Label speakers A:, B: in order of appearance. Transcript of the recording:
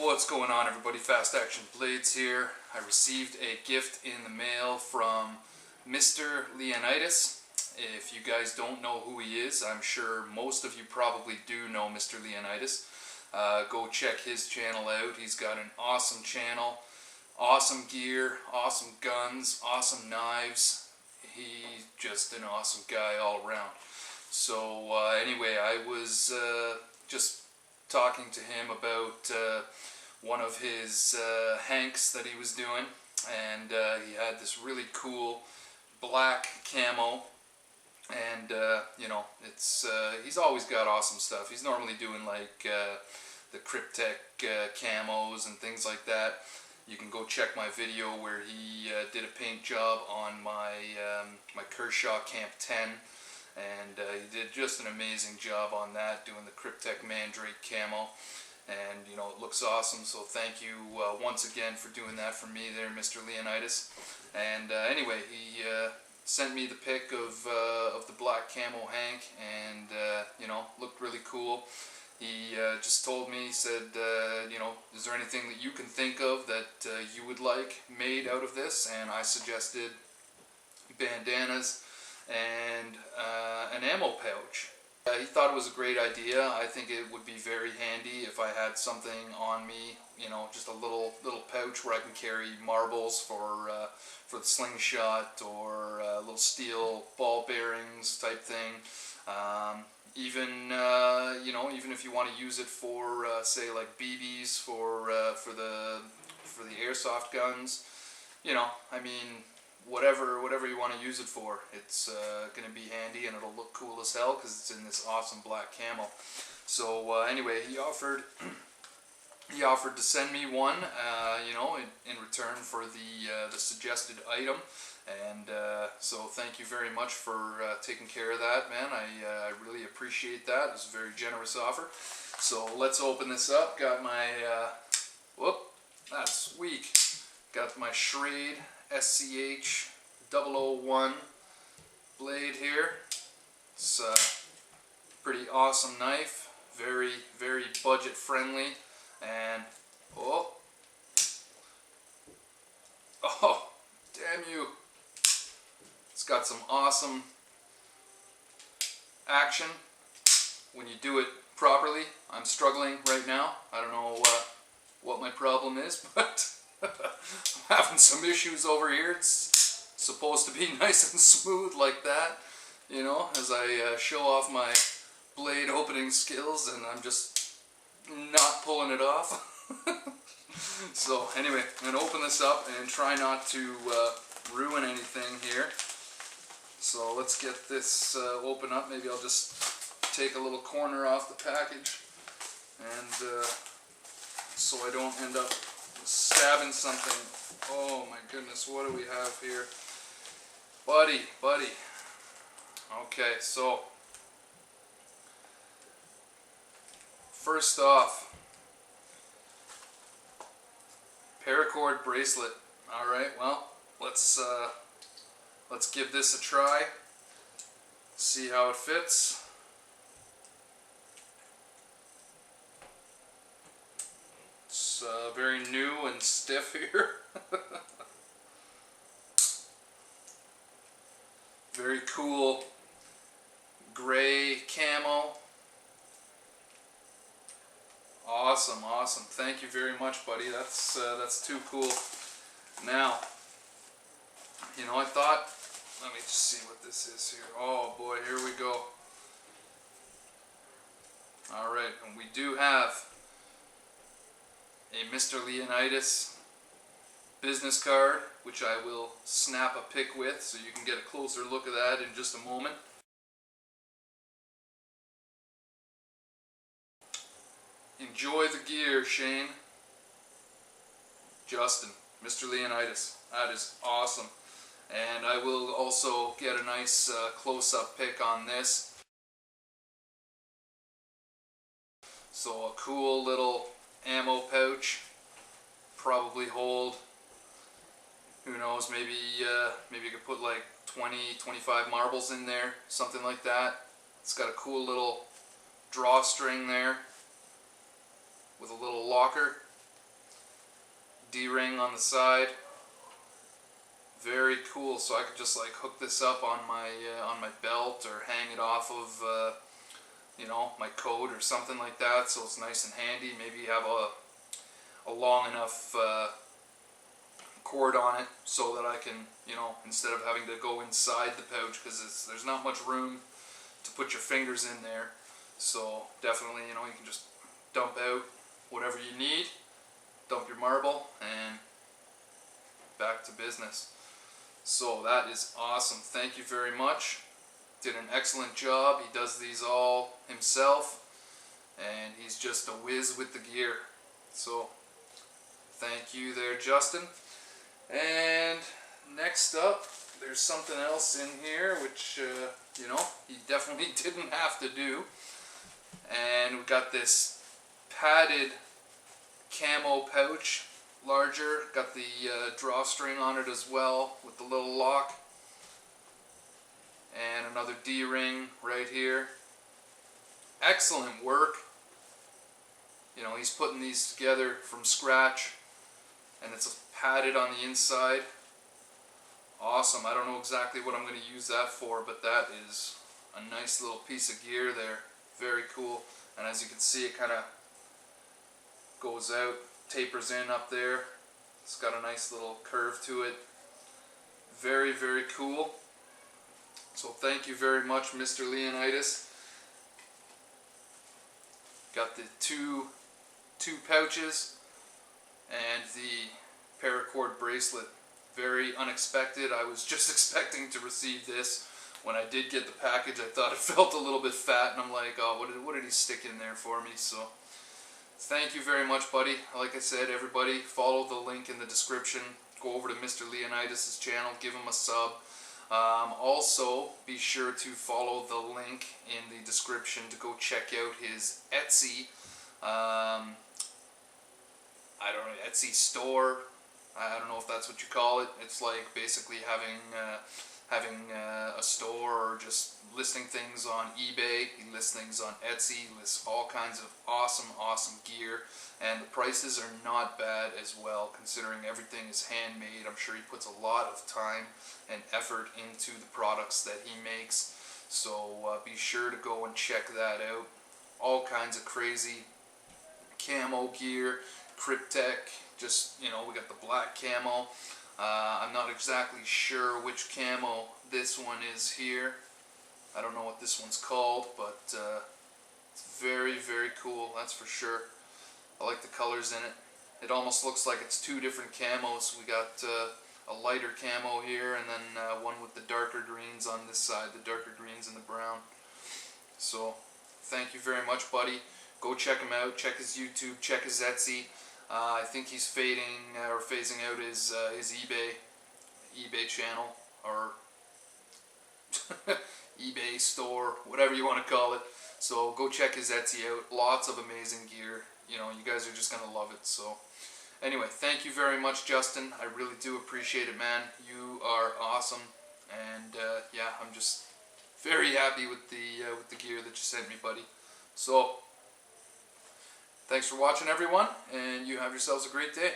A: What's going on, everybody? Fast Action Blades here. I received a gift in the mail from Mr. Leonidas. If you guys don't know who he is, I'm sure most of you probably do know Mr. Leonidas. Go check his channel out. He's got an awesome channel, awesome gear, awesome guns, awesome knives. He's just an awesome guy all around. So anyway, I was just talking to him about one of his hanks that he was doing, and he had this really cool black camo, and you know, it's he's always got awesome stuff. He's normally doing like the Kryptek camos and things like that. You can go check my video where he did a paint job on my my Kershaw Camp 10. And he did just an amazing job on that, doing the Kryptek Mandrake camo, and you know, it looks awesome. So thank you once again for doing that for me there, Mr. Leonidas. And anyway, he sent me the pic of the black camo hank, and you know, looked really cool. He just told me, he said, you know, is there anything that you can think of that you would like made out of this? And I suggested bandanas and an ammo pouch. He thought it was a great idea. I think it would be very handy if I had something on me, you know, just a little pouch where I can carry marbles for the slingshot, or little steel ball bearings type thing. Even you know, even if you want to use it for say like BBs for the airsoft guns, you know, I mean, whatever you want to use it for, it's going to be handy, and it'll look cool as hell because it's in this awesome black camo. So anyway, he offered to send me one, you know, in return for the suggested item, and so thank you very much for taking care of that, man. I really appreciate that. It was a very generous offer. So let's open this up. Got my whoop, that's weak. Got my Schrade SCH 001 blade here. It's a pretty awesome knife, very budget friendly, and oh damn you, it's got some awesome action when you do it properly. I'm struggling right now. I don't know what my problem is, but I'm having some issues over here. It's supposed to be nice and smooth like that, you know, as I show off my blade opening skills, and I'm just not pulling it off. So anyway, I'm going to open this up and try not to ruin anything here. So let's get this open up. Maybe I'll just take a little corner off the package, and so I don't end up stabbing something. Oh my goodness, what do we have here? Buddy. Okay, so first off, paracord bracelet. Alright, well, let's give this a try. See how it fits. It's very new and stiff here. Very cool gray camo. Awesome. Thank you very much, buddy. That's too cool. Now, you know, I thought, let me just see what this is here. Oh boy, here we go. Alright, and we do have a Mr. Leonidas business card, which I will snap a pic with, so you can get a closer look at that in just a moment. Enjoy the gear, Shane. Justin, Mr. Leonidas. That is awesome. And I will also get a nice close-up pic on this. So a cool little ammo pouch, probably hold, who knows, maybe you could put like 20-25 marbles in there, something like that. It's got a cool little drawstring there with a little locker. D-ring on the side. Very cool. So I could just like hook this up on my belt or hang it off of you know, my coat or something like that. So it's nice and handy. Maybe you have a long enough cord on it so that I can, you know, instead of having to go inside the pouch, because there's not much room to put your fingers in there. So definitely, you know, you can just dump out whatever you need, dump your marble, and back to business. So that is awesome. Thank you very much. Did an excellent job. He does these all himself, and he's just a whiz with the gear. So thank you there, Justin. And next up, there's something else in here which you know, he definitely didn't have to do. And we got this padded camo pouch, larger, got the drawstring on it as well with the little lock, and another D-ring right here. Excellent work. You know, he's putting these together from scratch, and it's padded on the inside. Awesome. I don't know exactly what I'm going to use that for, but that is a nice little piece of gear there. Very cool. And as you can see, it kind of goes out, tapers in up there. It's got a nice little curve to it. Very, very cool. So thank you very much, Mr. Leonidas. Got the two pouches and the paracord bracelet. Very unexpected. I was just expecting to receive this. When I did get the package, I thought it felt a little bit fat, and I'm like, oh, what did he stick in there for me? So thank you very much, buddy. Like I said, everybody, follow the link in the description. Go over to Mr. Leonidas' channel, give him a sub. Also, be sure to follow the link in the description to go check out his Etsy, I don't know, Etsy store. I don't know if that's what you call it. It's like basically having a store, or just listing things on eBay. He lists things on Etsy. He lists all kinds of awesome gear, and the prices are not bad as well, considering everything is handmade. I'm sure he puts a lot of time and effort into the products that he makes. So be sure to go and check that out. All kinds of crazy camo gear, Cryptek. Just, you know, we got the black camo. I'm not exactly sure which camo this one is here. I don't know what this one's called, but it's very, very cool, that's for sure. I like the colors in it. It almost looks like it's two different camos. We got a lighter camo here, and then one with the darker greens on this side, the darker greens and the brown. So thank you very much, buddy. Go check him out. Check his YouTube. Check his Etsy. I think he's phasing out his eBay channel, or eBay store, whatever you want to call it. So go check his Etsy out. Lots of amazing gear. You know, you guys are just gonna love it. So anyway, thank you very much, Justin. I really do appreciate it, man. You are awesome, and yeah, I'm just very happy with the gear that you sent me, buddy. So thanks for watching, everyone, and you have yourselves a great day.